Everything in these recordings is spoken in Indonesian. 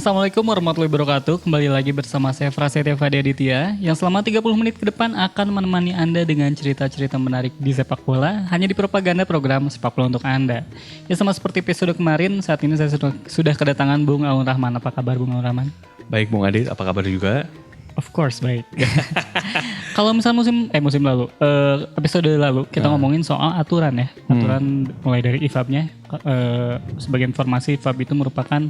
Assalamualaikum warahmatullahi wabarakatuh. Kembali lagi bersama saya Prasetya Fadi Aditya yang selama 30 menit ke depan akan menemani Anda dengan cerita-cerita menarik di sepak bola hanya di propaganda program Sepak Bola Untuk Anda. Ya sama seperti episode kemarin, saat ini saya sudah kedatangan Bung Aun Rahman. Apa kabar Bung Aun Rahman? Baik Bung Adit, apa kabar juga? Of course baik. Kalau misal musim lalu, episode lalu kita ngomongin soal aturan ya. Aturan mulai dari IFAB-nya. Sebagai informasi, IFAB itu merupakan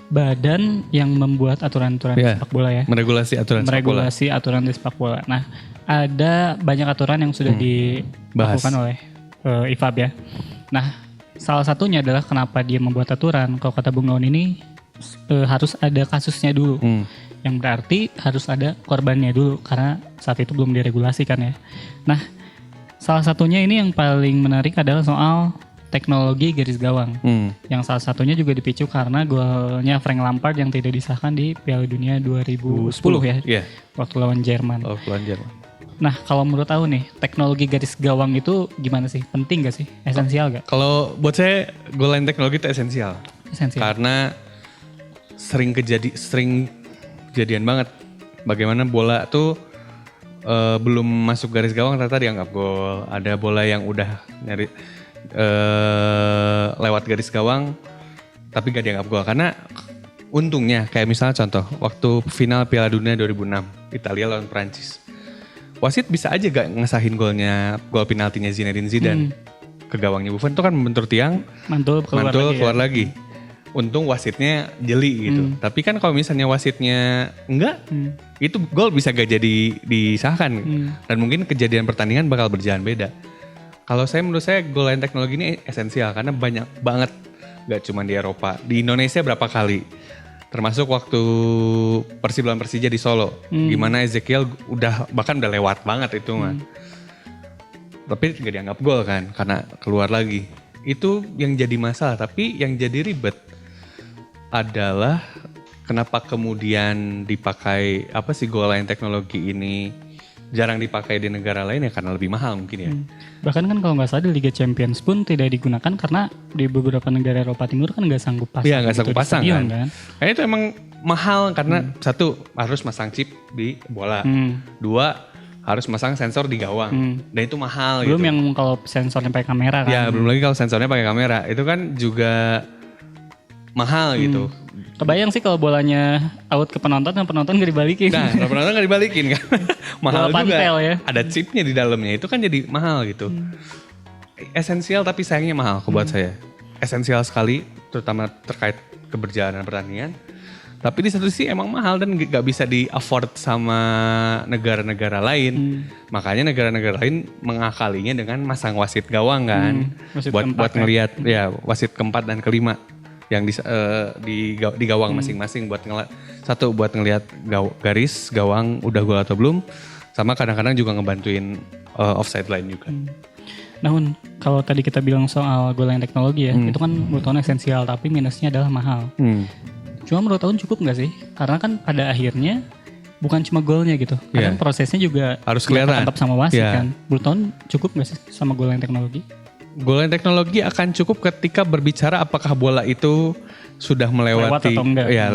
badan yang membuat aturan-aturan di sepak bola ya. Meregulasi aturan sepak bola. Meregulasi aturan di sepak bola. Nah, ada banyak aturan yang sudah dilakukan oleh IFAB ya. Nah, salah satunya adalah kenapa dia membuat aturan. Kalau kata Bung Aun ini harus ada kasusnya dulu. Yang berarti harus ada korbannya dulu karena saat itu belum diregulasikan ya. Nah, salah satunya ini yang paling menarik adalah soal teknologi garis gawang. Yang salah satunya juga dipicu karena golnya Frank Lampard yang tidak disahkan di Piala Dunia 2010 ya. Yeah. Waktu lawan Jerman. Nah, kalau menurut aku nih, teknologi garis gawang itu gimana sih? Penting gak sih? Esensial gak? Kalau buat saya, goal line teknologi itu esensial. Karena sering kejadian banget bagaimana bola tuh belum masuk garis gawang ternyata dianggap gol. Ada bola yang udah nyari lewat garis gawang tapi gak dianggap gol. Karena untungnya kayak misalnya contoh waktu final Piala Dunia 2006 Italia lawan Prancis, wasit bisa aja gak ngesahin gol penaltinya Zinedine Zidane ke gawangnya Buffon, itu kan membentur tiang, mantul keluar lagi. Untung wasitnya jeli gitu. Tapi kan kalau misalnya wasitnya enggak, itu gol bisa gak jadi disahkan. Dan mungkin kejadian pertandingan bakal berjalan beda. Kalau menurut saya goal line teknologi ini esensial karena banyak banget, gak cuma di Eropa, di Indonesia berapa kali. Termasuk waktu Persib lawan Persija di Solo, gimana Ezekiel bahkan udah lewat banget itu mah. Tapi gak dianggap gol kan karena keluar lagi. Itu yang jadi masalah, tapi yang jadi ribet adalah kenapa kemudian dipakai goal line teknologi ini jarang dipakai di negara lain ya karena lebih mahal mungkin ya. Bahkan kan kalau nggak salah di Liga Champions pun tidak digunakan karena di beberapa negara Eropa Timur kan nggak sanggup pasang. Iya nggak sanggup pasang stadion, kan. Kayaknya itu emang mahal karena satu harus masang chip di bola, dua harus masang sensor di gawang, dan itu mahal. Belum gitu. Yang kalau sensornya pakai kamera kan. Ya belum lagi kalau sensornya pakai kamera, itu kan juga mahal gitu. Kebayang sih kalau bolanya out ke penonton dan penonton gak dibalikin. Nah, kalau penonton gak dibalikin kan. Mahal bola juga. Pantel, ya. Ada chipnya di dalamnya, itu kan jadi mahal gitu. Esensial tapi sayangnya mahal buat saya. Esensial sekali, terutama terkait keberjalanan pertandingan. Tapi di satu sisi emang mahal dan gak bisa di-afford sama negara-negara lain. Makanya negara-negara lain mengakalinya dengan masang wasit gawang kan. Buat ngelihat ya wasit keempat dan kelima yang di gawang masing-masing buat ngelihat garis gawang udah gol atau belum, sama kadang-kadang juga ngebantuin offside line juga. Namun kalau tadi kita bilang soal goal line teknologi ya, itu kan menurut Aun esensial tapi minusnya adalah mahal. Cuma menurut Aun cukup nggak sih? Karena kan pada akhirnya bukan cuma golnya gitu, kadang prosesnya juga harus kelihatan ketangkap sama wasit kan. Menurut Aun cukup nggak sih sama goal line teknologi? Goal line teknologi akan cukup ketika berbicara apakah bola itu sudah melewati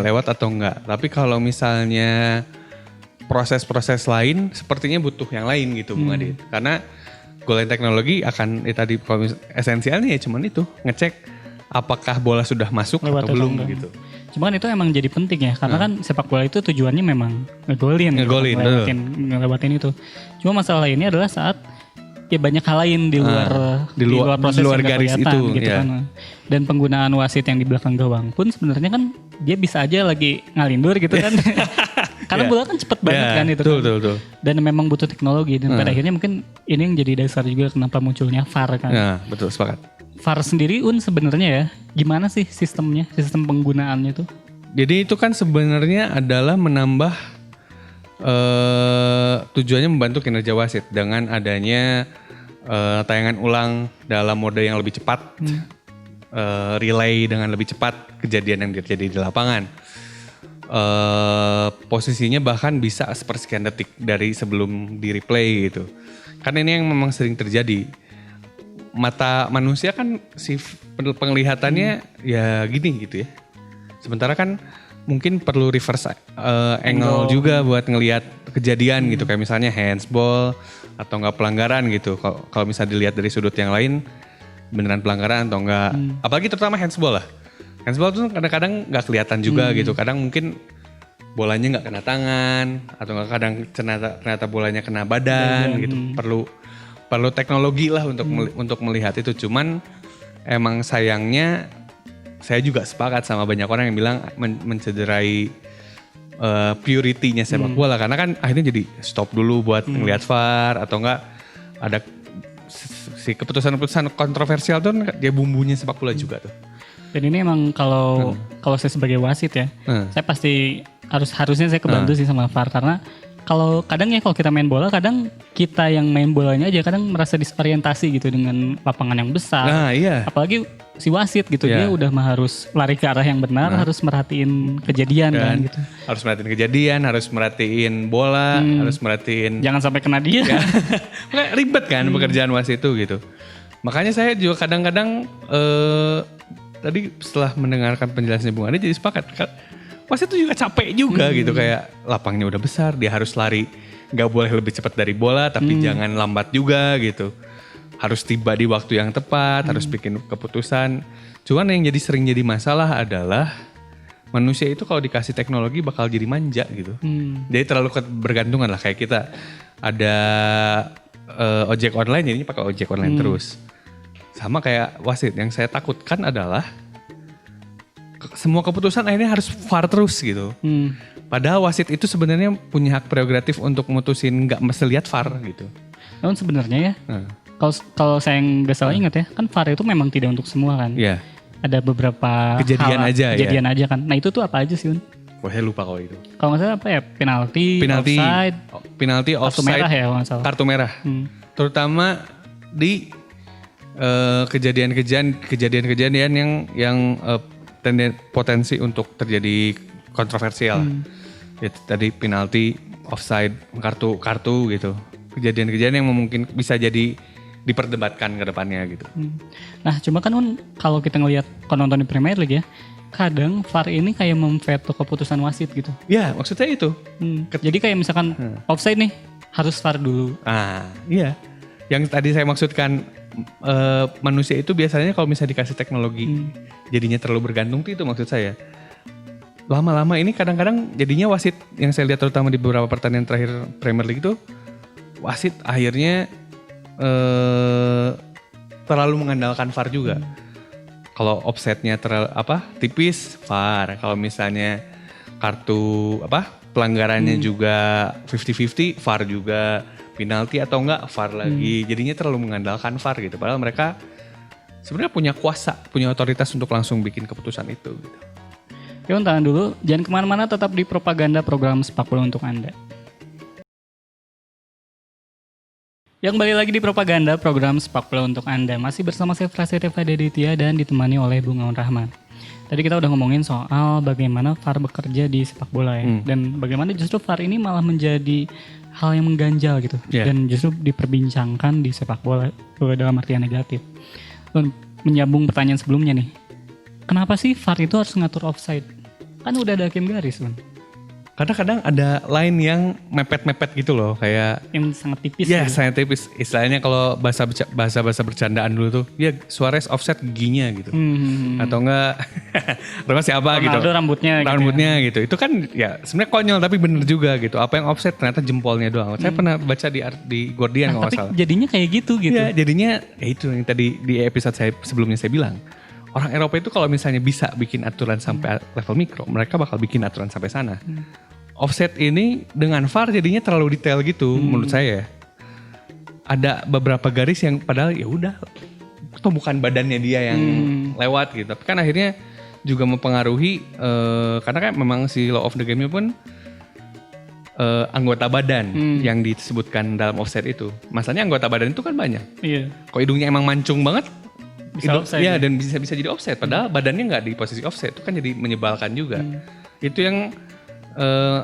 lewat atau enggak. Tapi kalau misalnya proses-proses lain sepertinya butuh yang lain gitu Bung Adit. Karena goal line teknologi akan tadi esensialnya ya cuman itu, ngecek apakah bola sudah masuk lewat atau belum gitu. Cuman itu emang jadi penting ya karena kan sepak bola itu tujuannya memang ngelewatin itu. Cuma masalah lainnya adalah saat ya banyak hal lain di luar proses yang garis itu gitu kan. Dan penggunaan wasit yang di belakang gawang pun sebenarnya kan dia bisa aja lagi ngalindur gitu kan. Karena bola kan cepet banget kan itu betul. Dan memang butuh teknologi dan pada akhirnya mungkin ini yang jadi dasar juga kenapa munculnya VAR kan. Ya, betul, sepakat. VAR sendiri sebenarnya ya gimana sih sistem penggunaannya tuh? Jadi itu kan sebenarnya adalah menambah tujuannya membantu kinerja wasit dengan adanya tayangan ulang dalam mode yang lebih cepat, relay dengan lebih cepat kejadian yang terjadi di lapangan. Posisinya bahkan bisa sepersekian detik dari sebelum di replay gitu. Karena ini yang memang sering terjadi. Mata manusia kan si penglihatannya ya gini gitu ya. Sementara kan mungkin perlu reverse angle juga buat ngelihat kejadian gitu, kayak misalnya handsball atau enggak pelanggaran gitu. Kalau misalnya dilihat dari sudut yang lain beneran pelanggaran atau enggak, apalagi terutama handsball lah. Handsball tuh kadang-kadang nggak kelihatan juga gitu, kadang mungkin bolanya nggak kena tangan atau nggak, kadang ternyata bolanya kena badan gitu. Perlu teknologi lah untuk melihat itu. Cuman emang sayangnya saya juga sepakat sama banyak orang yang bilang mencederai purity-nya sepak bola, karena kan akhirnya jadi stop dulu buat ngelihat VAR atau enggak ada si keputusan-keputusan kontroversial tuh dia bumbunya sepak bola juga tuh. Dan ini emang kalau saya sebagai wasit ya, saya pasti harusnya saya kebantu sih sama VAR, karena kalau kita main bola, kadang kita yang main bolanya aja kadang merasa disorientasi gitu dengan lapangan yang besar. Nah, iya. Apalagi si wasit gitu, dia udah harus lari ke arah yang benar, harus merhatiin kejadian kan gitu. Harus merhatiin kejadian, harus merhatiin bola, harus merhatiin. Jangan sampai kena dia. Ribet kan pekerjaan wasit itu gitu. Makanya saya juga kadang-kadang tadi setelah mendengarkan penjelasannya Bung Ade jadi sepakat. Wasit itu juga capek juga gitu, kayak lapangnya udah besar, dia harus lari, nggak boleh lebih cepat dari bola, tapi jangan lambat juga gitu. Harus tiba di waktu yang tepat, harus bikin keputusan. Cuman yang sering jadi masalah adalah manusia itu kalau dikasih teknologi bakal jadi manja gitu. Jadi terlalu bergantungan lah, kayak kita ada ojek online, jadinya pakai ojek online terus. Sama kayak wasit, yang saya takutkan adalah semua keputusan akhirnya harus VAR terus gitu. Padahal wasit itu sebenarnya punya hak prerogatif untuk mutusin nggak mesti lihat VAR gitu. Namun sebenarnya ya, kalau saya nggak salah ingat ya, kan VAR itu memang tidak untuk semua kan. Iya. Ada beberapa kejadian aja kan. Nah itu tuh apa aja sih Un? Wah, saya lupa kalau itu. Kalau nggak salah apa ya, penalti, offside, kartu merah ya kalau nggak salah. Kartu merah. Terutama di kejadian-kejadian yang potensi untuk terjadi kontroversial. Ya, tadi penalti, offside, kartu gitu. Kejadian-kejadian yang mungkin bisa jadi diperdebatkan ke depannya gitu. Nah, cuma kan kalau kita ngelihat nonton di Premier League ya, kadang VAR ini kayak memveto keputusan wasit gitu. Ya, maksudnya itu. Jadi kayak misalkan offside nih, harus VAR dulu. Iya. Yang tadi saya maksudkan, manusia itu biasanya kalau misalnya dikasih teknologi jadinya terlalu bergantung, itu maksud saya. Lama-lama ini kadang-kadang jadinya wasit, yang saya lihat terutama di beberapa pertandingan terakhir Premier League itu, wasit akhirnya terlalu mengandalkan VAR juga. Kalau offsetnya tipis, VAR. Kalau misalnya kartu pelanggarannya juga 50-50, VAR juga. Penalti atau enggak, VAR lagi. Jadinya terlalu mengandalkan VAR gitu. Padahal mereka sebenarnya punya kuasa, punya otoritas untuk langsung bikin keputusan itu gitu. Oke, tahan dulu. Jangan kemana-mana, tetap di Propaganda, program sepak bola untuk Anda. Yang kembali lagi di Propaganda, program sepak bola untuk Anda. Masih bersama saya Prasetya Fadeditya dan ditemani oleh Bung Aun Rahman. Tadi kita udah ngomongin soal bagaimana VAR bekerja di sepak bola ya. Dan bagaimana justru VAR ini malah menjadi hal yang mengganjal gitu. Dan justru diperbincangkan di sepak bola dalam artian negatif. Dan menyambung pertanyaan sebelumnya nih. Kenapa sih VAR itu harus ngatur offside? Kan udah ada hakim garis kan. Kadang-kadang ada line yang mepet-mepet gitu loh, kayak yang sangat tipis. Iya, gitu. sangat tipis. Istilahnya kalau bahasa bercandaan dulu tuh, ya Suarez offset giginya gitu. Atau enggak siapa Ronaldo gitu. Rambutnya gitu. Itu kan ya sebenarnya konyol tapi bener juga gitu. Apa yang offset ternyata jempolnya doang. Saya pernah baca di Guardian kalau nggak salah. Tapi jadinya kayak gitu. Iya, jadinya ya itu yang tadi di episode sebelumnya saya bilang. Orang Eropa itu kalau misalnya bisa bikin aturan sampai level mikro, mereka bakal bikin aturan sampai sana. Offset ini dengan VAR jadinya terlalu detail gitu menurut saya. Ada beberapa garis yang padahal ya udah, itu bukan badannya dia yang lewat gitu. Tapi kan akhirnya juga mempengaruhi karena kan memang si law of the game-nya pun anggota badan yang disebutkan dalam offset itu. Masalahnya anggota badan itu kan banyak. Iya. Kalau hidungnya emang mancung banget, bisa offside ya? Dan bisa jadi offset. Padahal badannya nggak di posisi offset, itu kan jadi menyebalkan juga. Itu yang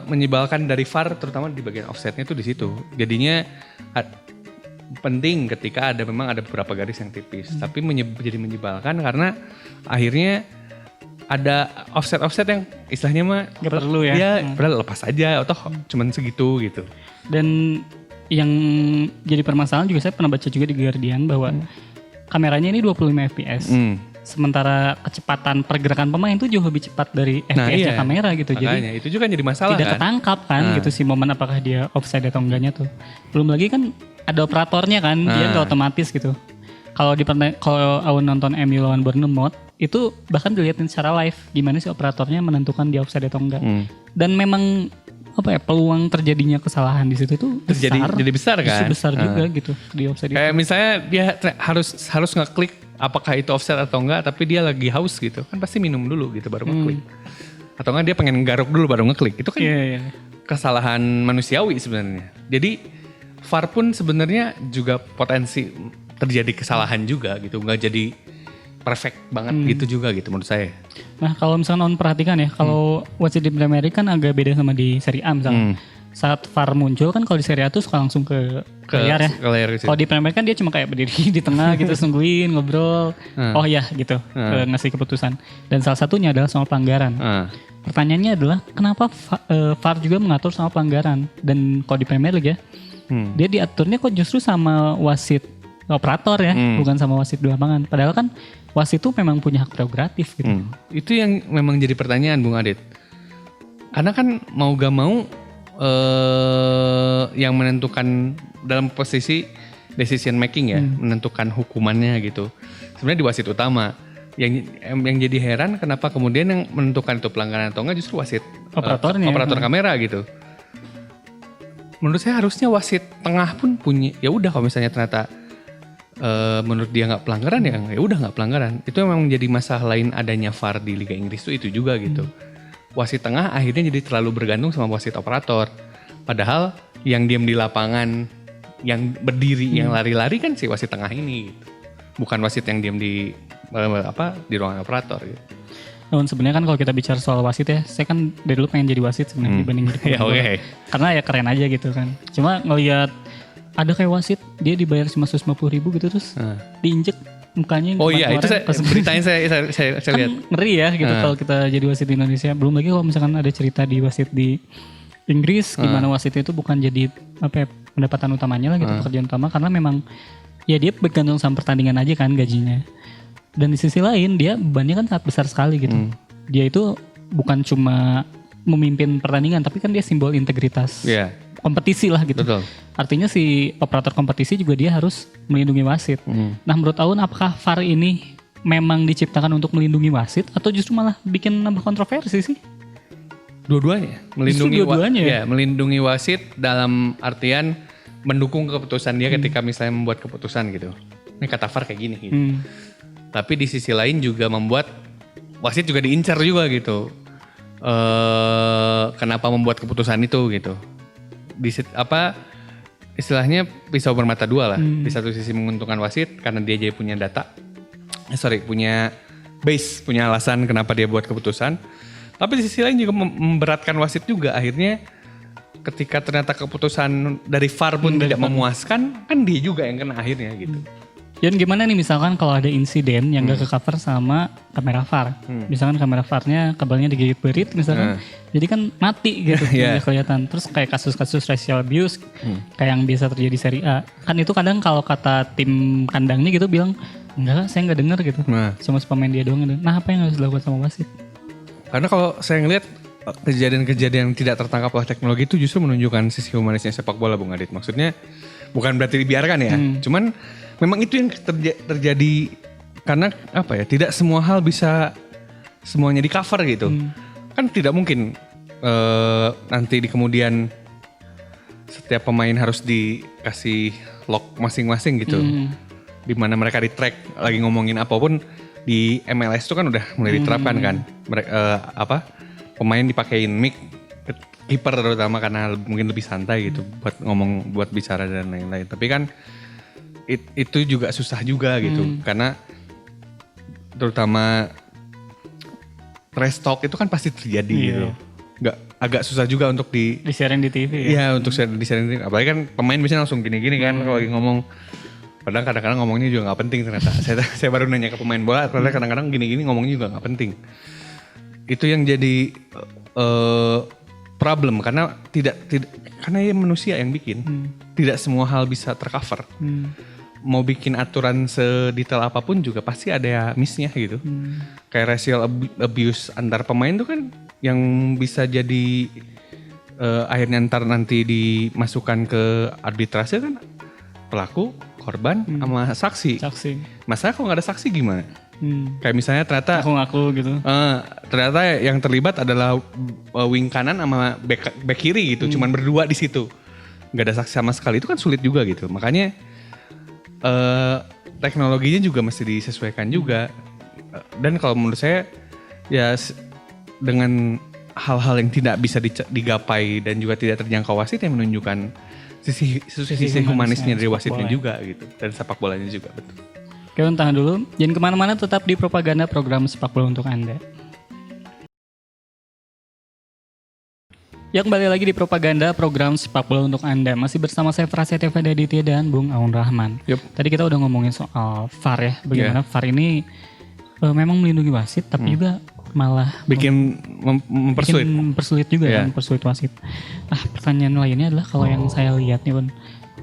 menyebalkan dari VAR, terutama di bagian offsetnya itu di situ. Jadinya penting ketika memang ada beberapa garis yang tipis, tapi jadi menyebalkan karena akhirnya ada offset yang istilahnya mah Gak perlu ya. Dia padahal lepas aja, atau cuman segitu gitu. Dan yang jadi permasalahan juga saya pernah baca juga di Guardian bahwa kameranya ini 25 fps. Sementara kecepatan pergerakan pemain itu jauh lebih cepat dari FPS-nya kamera gitu. Makanya, Jadi itu juga jadi masalah tidak kan. ketangkap kan gitu si momen apakah dia offside atau enggaknya tuh. Belum lagi kan ada operatornya kan, dia nggak otomatis gitu. Kalau aku nonton MU lawan Bournemouth itu bahkan dilihatin secara live gimana sih operatornya menentukan dia offside atau enggak. Dan memang peluang terjadinya kesalahan di situ tuh besar. Jadi besar kan? Besar juga gitu di offside. Kayak misalnya dia harus ngeklik apakah itu offside atau enggak, tapi dia lagi haus gitu. Kan pasti minum dulu gitu baru ngeklik. Atau enggak dia pengen garuk dulu baru ngeklik. Itu kan kesalahan manusiawi sebenarnya. Jadi VAR pun sebenarnya juga potensi terjadi kesalahan juga gitu. Enggak jadi perfect banget gitu juga gitu menurut saya. Nah kalau misalnya perhatikan ya, kalau wasit di Premier League kan agak beda sama di Serie A misalnya. Saat VAR muncul kan kalau di Serie A tuh suka langsung ke layar ya. Kalau di Premier League kan dia cuma kayak berdiri di tengah gitu, nungguin, ngobrol. Oh ya gitu, ngasih keputusan. Dan salah satunya adalah soal pelanggaran. Pertanyaannya adalah kenapa VAR juga mengatur soal pelanggaran? Dan kalau di Premier League ya, dia diaturnya kok justru sama wasit operator ya, bukan sama wasit di lapangan. Padahal kan wasit itu memang punya hak prerogatif gitu. Itu yang memang jadi pertanyaan Bung Adit. Karena kan mau gak mau yang menentukan dalam posisi decision making ya, menentukan hukumannya gitu. Sebenarnya di wasit utama. Yang jadi heran kenapa kemudian yang menentukan itu pelanggaran atau enggak justru wasit operator kamera gitu. Menurut saya harusnya wasit tengah pun punya, ya udah kalau misalnya ternyata menurut dia nggak pelanggaran ya udah nggak pelanggaran. Itu memang menjadi masalah lain adanya VAR di Liga Inggris itu juga gitu. Wasit tengah akhirnya jadi terlalu bergantung sama wasit operator. Padahal yang diam di lapangan, yang berdiri, yang lari-lari kan si wasit tengah ini gitu. Bukan wasit yang diam di ruangan operator gitu. Namun sebenarnya kan kalau kita bicara soal wasit ya, saya kan dari dulu pengen jadi wasit sebenarnya dibanding jadi pemain bola. Karena ya keren aja gitu kan. Cuma ngelihat ada kayak wasit dia dibayar cuma 150.000 gitu terus diinjek mukanya. Oh iya itu beritanya saya kan lihat. Ngeri ya gitu kalau kita jadi wasit di Indonesia. Belum lagi kalau misalkan ada cerita di wasit di Inggris gimana wasit itu bukan jadi pendapatan utamanya lah gitu, pekerjaan utama, karena memang ya dia bergantung sama pertandingan aja kan gajinya. Dan di sisi lain dia bebannya kan sangat besar sekali gitu. Dia itu bukan cuma memimpin pertandingan tapi kan dia simbol integritas kompetisi lah gitu. Betul. Artinya si operator kompetisi juga dia harus melindungi wasit. Nah menurut Aun apakah VAR ini memang diciptakan untuk melindungi wasit atau justru malah bikin nambah kontroversi sih? Dua-duanya. Melindungi wasit dalam artian mendukung keputusan dia ketika misalnya membuat keputusan gitu. Ini kata VAR kayak gini gitu. Tapi di sisi lain juga membuat wasit juga diincar juga gitu. Kenapa membuat keputusan itu gitu. Istilahnya pisau bermata dua lah. Di satu sisi menguntungkan wasit karena dia jadi punya data. Punya base, punya alasan kenapa dia buat keputusan. Tapi di sisi lain juga memberatkan wasit juga. Akhirnya ketika ternyata keputusan dari VAR pun tidak memuaskan, kan dia juga yang kena akhirnya gitu. Dan gimana nih misalkan kalau ada insiden yang gak ke-cover sama kamera VAR. Misalkan kamera VAR-nya kabelnya digigit berit misalkan. Jadi kan mati gitu gak kelihatan. Terus kayak kasus-kasus racial abuse kayak yang biasa terjadi Serie A. Kan itu kadang kalau kata tim kandangnya gitu bilang, enggak saya gak dengar gitu. Cuma pemain dia doang. Nah apa yang harus dilakukan sama wasit? Karena kalau saya ngelihat kejadian-kejadian yang tidak tertangkap oleh teknologi itu justru menunjukkan sisi humanisnya sepak bola Bung Adit. Maksudnya bukan berarti dibiarkan ya. Cuman memang itu yang terjadi karena tidak semua hal bisa semuanya di cover gitu. Kan tidak mungkin nanti di kemudian setiap pemain harus dikasih log masing-masing gitu. Dimana mereka di track lagi ngomongin apapun di MLS itu kan udah mulai diterapkan kan. Pemain dipakein mic, kiper terutama karena mungkin lebih santai gitu buat ngomong, buat bicara dan lain-lain. Tapi kan itu juga susah juga gitu karena terutama trash talk itu kan pasti terjadi gitu. Agak susah juga untuk disiarin di TV ya. Iya, untuk disiarin di TV. Apalagi kan pemain biasanya langsung gini-gini kan kalau lagi ngomong. Padahal kadang-kadang ngomongnya juga gak penting ternyata. Saya baru nanya ke pemain bola, ternyata kadang-kadang gini-gini ngomongnya juga gak penting. Itu yang jadi problem karena karena ya manusia yang bikin. Tidak semua hal bisa tercover. Mau bikin aturan sedetail apapun juga pasti ada ya miss-nya gitu. Kayak racial abuse antar pemain tuh kan yang bisa jadi akhirnya nanti dimasukkan ke arbitrase kan pelaku, korban, sama saksi. Masalah kalau nggak ada saksi gimana? Kayak misalnya ternyata ngaku gitu. Ternyata yang terlibat adalah wing kanan sama back kiri gitu, cuman berdua di situ, nggak ada saksi sama sekali, itu kan sulit juga gitu. Makanya teknologinya juga mesti disesuaikan juga. Dan kalau menurut saya ya dengan hal-hal yang tidak bisa digapai dan juga tidak terjangkau wasit yang menunjukkan sisi humanisnya dari wasitnya juga gitu, dan sepak bolanya juga, betul. Oke, tahan dulu. Jangan kemana-mana, tetap di Propaganda, program sepak bola untuk Anda. Ya, kembali lagi di Propaganda, program sepak bola untuk Anda. Masih bersama saya Prasetya Aditya dan Bung Aun Rahman. Tadi kita udah ngomongin soal VAR ya. Bagaimana VAR ini memang melindungi wasit, tapi juga malah mempersulit juga ya, mempersulit wasit. Nah, pertanyaan lainnya adalah kalau yang saya lihat nih, Bun,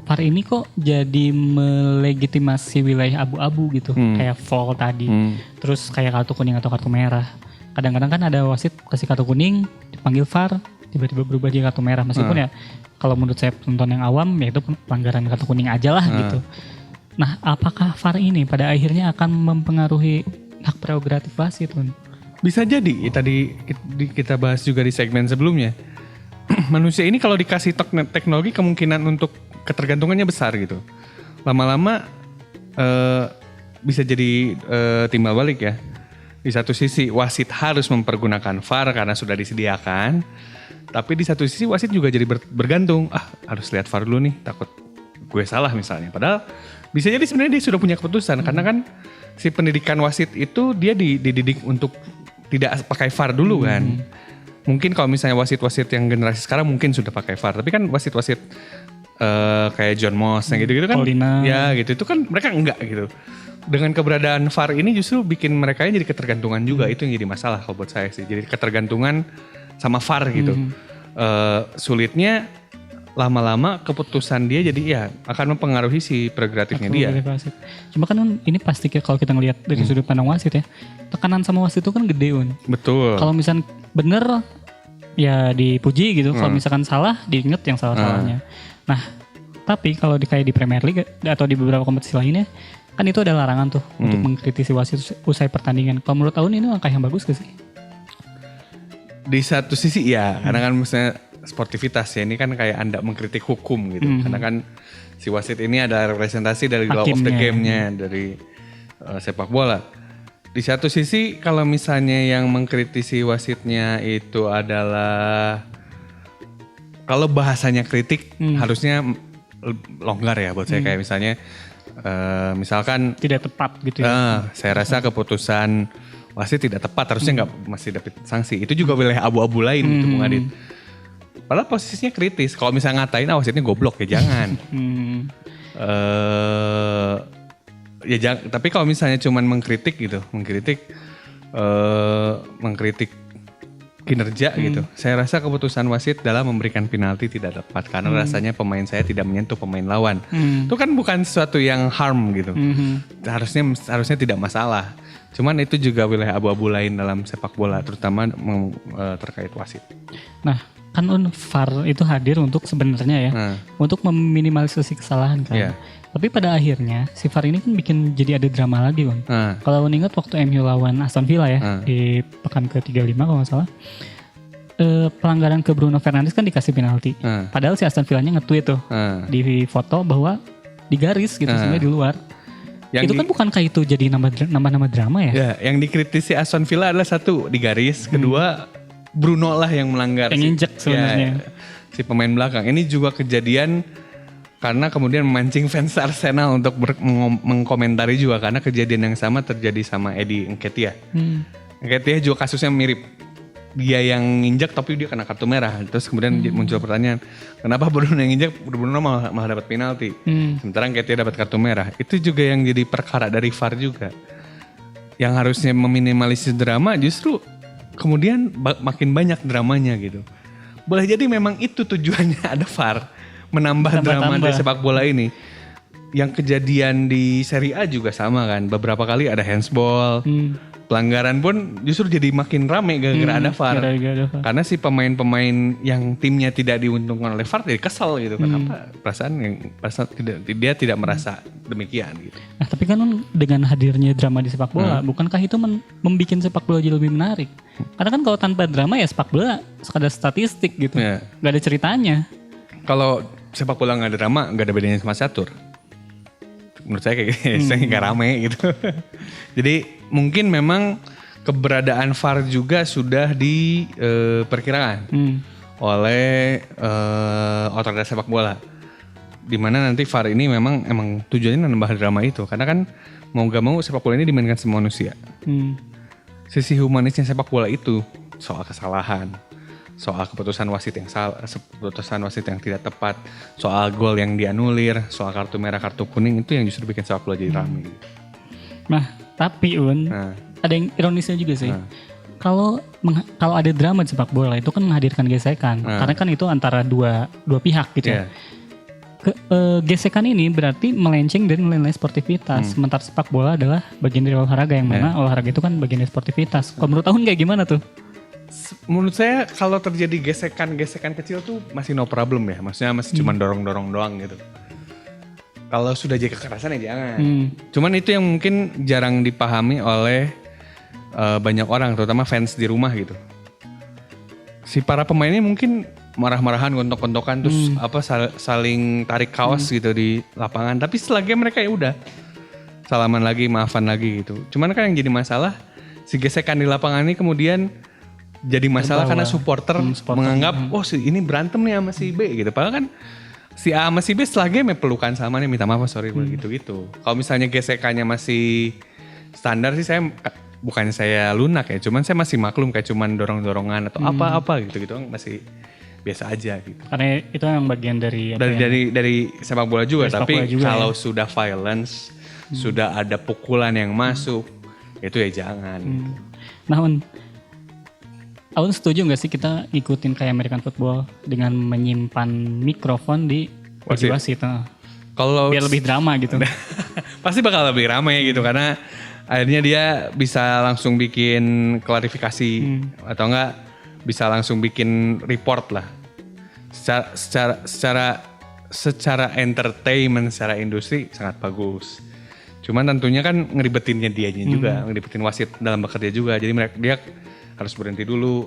VAR ini kok jadi melegitimasi wilayah abu-abu gitu, kayak foul tadi, terus kayak kartu kuning atau kartu merah. Kadang-kadang kan ada wasit kasih kartu kuning, dipanggil VAR, tiba-tiba berubah jadi kartu merah. Meskipun ya kalau menurut saya penonton yang awam ya itu pelanggaran kartu kuning aja lah gitu. Nah, apakah VAR ini pada akhirnya akan mempengaruhi hak prerogatif wasit, Bun? Bisa jadi, tadi kita bahas juga di segmen sebelumnya. Manusia ini kalau dikasih teknologi kemungkinan untuk ketergantungannya besar gitu. Lama-lama bisa jadi timbal balik ya. Di satu sisi wasit harus mempergunakan VAR karena sudah disediakan. Tapi di satu sisi wasit juga jadi bergantung. Harus lihat VAR dulu nih, takut gue salah misalnya. Padahal bisa jadi sebenarnya dia sudah punya keputusan. Karena kan si pendidikan wasit itu dia dididik untuk tidak pakai VAR dulu kan. Mungkin kalau misalnya wasit-wasit yang generasi sekarang mungkin sudah pakai VAR. Tapi kan wasit-wasit kayak John Moss yang gitu-gitu kan. Paulina. Ya gitu, itu kan mereka enggak gitu. Dengan keberadaan VAR ini justru bikin mereka jadi ketergantungan juga. Itu yang jadi masalah kalau buat saya sih. Jadi ketergantungan sama VAR gitu. Sulitnya lama-lama keputusan dia jadi ya akan mempengaruhi si prerogatifnya dia. Cuma kan ini pasti kalau kita ngelihat dari sudut pandang wasit ya, tekanan sama wasit itu kan gede, Un. Betul. Kalau misalkan bener ya dipuji gitu, kalau misalkan salah diinget yang salah-salahnya. Nah, tapi kalau kayak di Premier League atau di beberapa kompetisi lainnya kan itu ada larangan tuh untuk mengkritisi wasit usai pertandingan. Kalau menurut Aun ini langkah yang bagus gak sih? Di satu sisi ya, karena kan misalnya sportivitas ya, ini kan kayak Anda mengkritik hukum gitu. Karena kan si wasit ini ada representasi dari law of the game-nya, dari sepak bola. Di satu sisi kalau misalnya yang mengkritisi wasitnya itu adalah, kalau bahasanya kritik harusnya longgar ya buat saya. Kayak misalnya misalkan tidak tepat gitu ya. Saya rasa keputusan wasit tidak tepat, harusnya nggak masih dapat sanksi. Itu juga wilayah abu-abu lain gitu, Bung Adit. Padahal posisinya kritis. Kalau misalnya ngatain wasitnya goblok ya jangan. Ya jangan. Tapi kalau misalnya cuman mengkritik gitu, mengkritik kinerja gitu. Saya rasa keputusan wasit dalam memberikan penalti tidak tepat karena rasanya pemain saya tidak menyentuh pemain lawan. Itu kan bukan sesuatu yang harm gitu. Harusnya tidak masalah. Cuman itu juga wilayah abu-abu lain dalam sepak bola, terutama terkait wasit. Nah, kan VAR itu hadir untuk sebenarnya ya, untuk meminimalisasi kesalahan kan. Tapi pada akhirnya si VAR ini kan bikin jadi ada drama lagi, Bang. Kalau ingat waktu MU lawan Aston Villa ya, di pekan ke-35 kalau nggak salah, pelanggaran ke Bruno Fernandes kan dikasih penalti. Padahal si Aston Villanya nge-tweet tuh di foto bahwa di garis gitu, sebenarnya di luar. Itu kan bukankah itu jadi nambah drama ya? Ya, yang dikritisi Aston Villa adalah satu di garis, kedua Bruno lah yang melanggar. Yang injek sebenarnya. Si pemain belakang. Ini juga kejadian karena kemudian memancing fans Arsenal untuk mengkomentari juga karena kejadian yang sama terjadi sama Eddie Nketiah. Nketiah juga kasusnya mirip. Dia yang injek tapi dia kena kartu merah. Terus kemudian muncul pertanyaan, kenapa Bruno yang injek, Bruno malah dapat penalti. Sementara Nketiah dapat kartu merah. Itu juga yang jadi perkara dari VAR juga. Yang harusnya meminimalisir drama justru kemudian makin banyak dramanya gitu. Boleh jadi memang itu tujuannya ada VAR, menambah drama di sepak bola ini. Yang kejadian di Serie A juga sama kan, beberapa kali ada handsball, pelanggaran pun justru jadi makin rame gara-gara ada VAR. Karena si pemain-pemain yang timnya tidak diuntungkan oleh VAR jadi kesel gitu. Kenapa perasaan dia tidak merasa demikian gitu. Nah tapi kan dengan hadirnya drama di sepak bola, bukankah itu membuat sepak bola jadi lebih menarik? Karena kan kalau tanpa drama ya sepak bola sekadar statistik gitu, gak ada ceritanya. Kalau sepak bola gak ada drama, gak ada bedanya sama catur. Menurut saya kayak gitu, saya gak rame gitu. Jadi mungkin memang keberadaan VAR juga sudah diperkirakan oleh otoritas sepak bola. Dimana nanti VAR ini emang tujuannya nambah drama itu. Karena kan mau gak mau sepak bola ini dimainkan sama manusia. Sisi humanisnya sepak bola itu soal kesalahan, soal keputusan wasit yang salah, keputusan wasit yang tidak tepat, soal gol yang dianulir, soal kartu merah, kartu kuning, itu yang justru bikin sepak bola jadi ramai. Nah, tapi ada yang ironisnya juga sih. Kalau ada drama di sepak bola itu kan menghadirkan gesekan, karena kan itu antara dua pihak gitu. Gesekan ini berarti melenceng dari nilai-nilai sportivitas. Sementara sepak bola adalah bagian dari olahraga yang mana olahraga itu kan bagian dari sportivitas. Kalau menurut tahun kayak gimana tuh? Menurut saya kalau terjadi gesekan kecil tuh masih no problem ya. Maksudnya masih cuma dorong-dorong doang gitu. Kalau sudah jadi kekerasan ya jangan. Cuman itu yang mungkin jarang dipahami oleh banyak orang, terutama fans di rumah gitu. Si para pemainnya mungkin marah-marahan, gontok-gontokan, terus saling tarik kaos gitu di lapangan. Tapi setelah game mereka ya udah salaman lagi, maafan lagi gitu. Cuman kan yang jadi masalah si gesekan di lapangan ini kemudian jadi masalah karena supporter menganggap ini berantem nih sama si B gitu. Padahal kan si A sama si B setelah game pelukan sama nih, minta maaf sorry gitu-gitu. Kalau misalnya gesekannya masih standar sih bukannya saya lunak ya, cuman saya masih maklum kayak cuman dorong-dorongan atau apa-apa gitu-gitu masih biasa aja gitu. Karena itu yang bagian dari dari sepak bola juga, tapi kalau ya. sudah violence, sudah ada pukulan yang masuk, itu ya jangan. Nah, Aun setuju gak sih kita ngikutin kayak American football dengan menyimpan mikrofon di wasit? Kalau biar lebih drama gitu. Pasti bakal lebih ramai gitu karena akhirnya dia bisa langsung bikin klarifikasi atau enggak bisa langsung bikin report lah. Secara entertainment, secara industri sangat bagus. Cuman tentunya kan ngeribetinnya dianya juga, ngeribetin wasit dalam bekerja juga. Jadi dia harus berhenti dulu,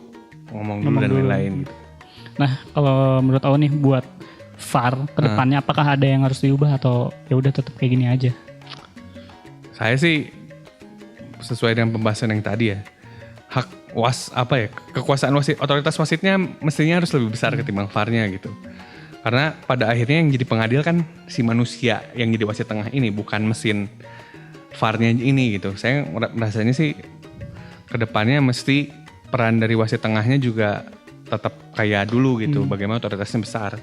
ngomong dulu dan lain-lain gitu. Nah, kalau menurut Aun nih buat VAR ke depannya apakah ada yang harus diubah atau ya udah tetap kayak gini aja? Saya sih sesuai dengan pembahasan yang tadi ya. Kekuasaan wasit, otoritas wasitnya mestinya harus lebih besar ketimbang VAR-nya gitu. Karena pada akhirnya yang jadi pengadil kan si manusia yang jadi wasit tengah ini, bukan mesin VAR-nya ini gitu. Saya merasanya sih kedepannya mesti peran dari wasit tengahnya juga tetap kayak dulu gitu. Bagaimana otoritasnya besar,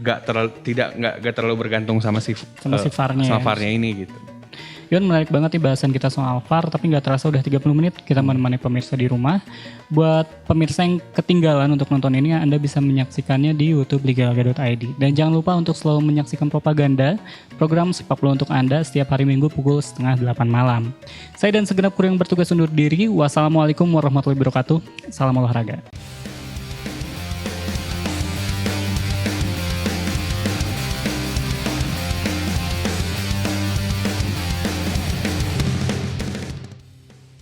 gak terlalu bergantung sama si VAR-nya ini gitu. Yon, menarik banget nih bahasan kita soal VAR, tapi gak terasa udah 30 menit kita menemani pemirsa di rumah. Buat pemirsa yang ketinggalan untuk nonton ini, Anda bisa menyaksikannya di YouTube ligalaga.id. Dan jangan lupa untuk selalu menyaksikan Propaganda, program sepak bola untuk Anda setiap hari Minggu pukul 7:30 malam. Saya dan segenap kru yang bertugas undur diri. Wassalamualaikum warahmatullahi wabarakatuh. Salam olahraga.